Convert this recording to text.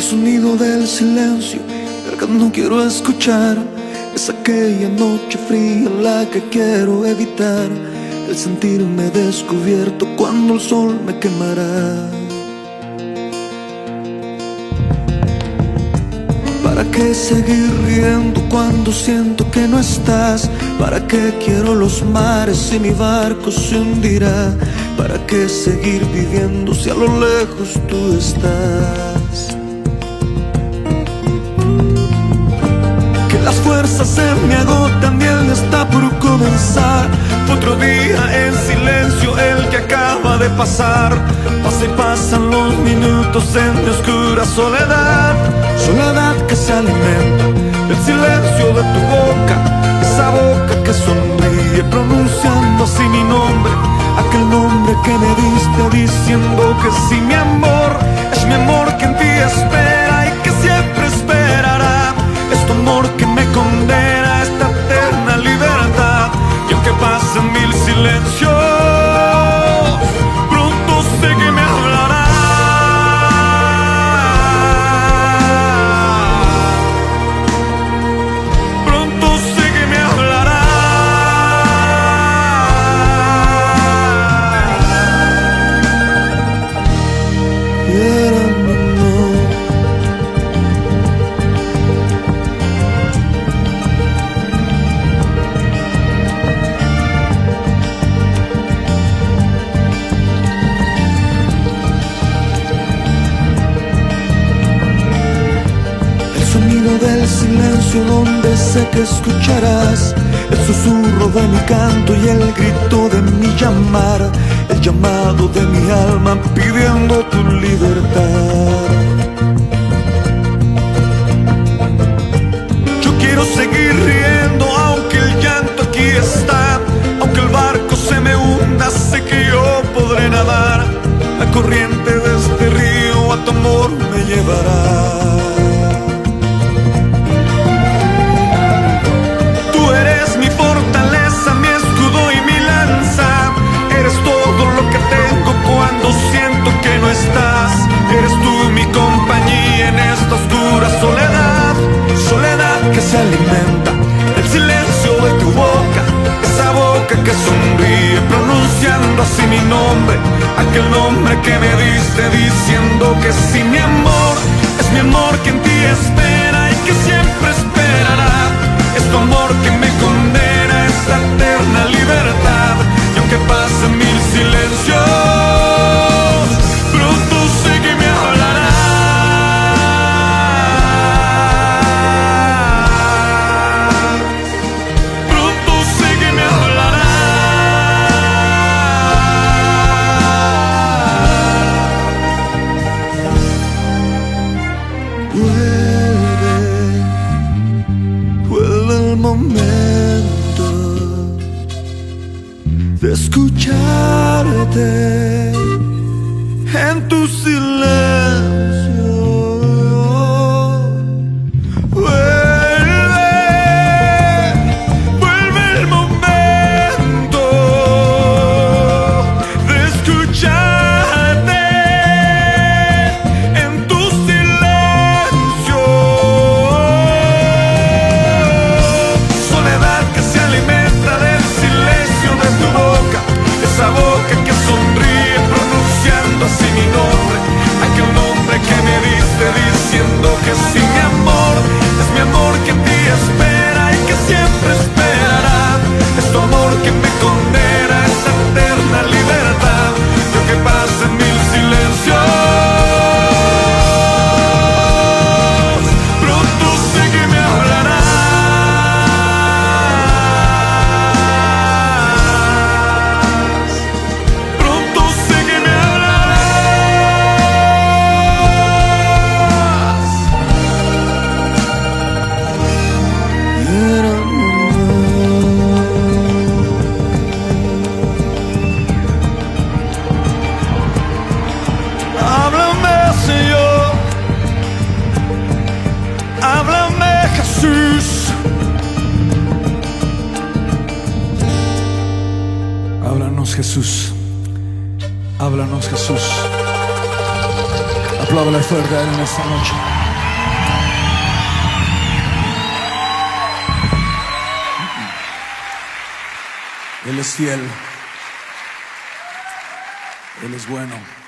El sonido del silencio, el que no quiero escuchar, es aquella noche fría la que quiero evitar. El sentirme descubierto cuando el sol me quemará. ¿Para qué seguir riendo cuando siento que no estás? ¿Para qué quiero los mares si mi barco se hundirá? ¿Para qué seguir viviendo si a lo lejos tú estás? Que las fuerzas se me agotan y el día está por comenzar. Fue otro día en silencio el que acaba de pasar. Pasa y pasan los minutos en mi oscura soledad. Soledad que se alimenta del silencio de tu boca, esa boca que sonríe pronunciando así mi nombre, aquel nombre que me diste diciendo que sí, mi amor, es mi amor que en ti espera y que siempre esperará. Es tu amor que me condena a esta eterna libertad. Y aunque pasen mil silencios, pronto sé que me hablará. Del silencio donde sé que escucharás el susurro de mi canto y el grito de mi llamar, el llamado de mi alma pidiendo tu libertad. Yo quiero seguir riendo aunque el llanto aquí está, aunque el barco se me hunda, sé que yo podré nadar. La corriente de este río a tu amor me llevará. Eres tú mi compañía en esta oscura soledad. Soledad que se alimenta del silencio de tu boca, esa boca que sonríe pronunciando así mi nombre, aquel nombre que me diste diciendo que sí, mi amor, es mi amor que en ti espera y que siempre esperará. Es tu amor que me condena a esta eterna libertad. Y aunque pasen mil silencios, de escucharte en tu silencio. Vuelve el momento de escucharte en tu silencio. Soledad que se alimenta del silencio de tu boca, esa boca que sonríe pronunciando así mi nombre, aquel nombre que me diste diciendo que sí, mi amor, es mi amor que en ti espera y que siempre esperará. Es tu amor que me condena a esta eterna libertad. Y aunque pasen mil silencios, pronto sé que me hablarás. Háblanos, Jesús. Háblanos, Jesús. Apláudale fuerte a él en esta noche. Él es fiel. Él es bueno.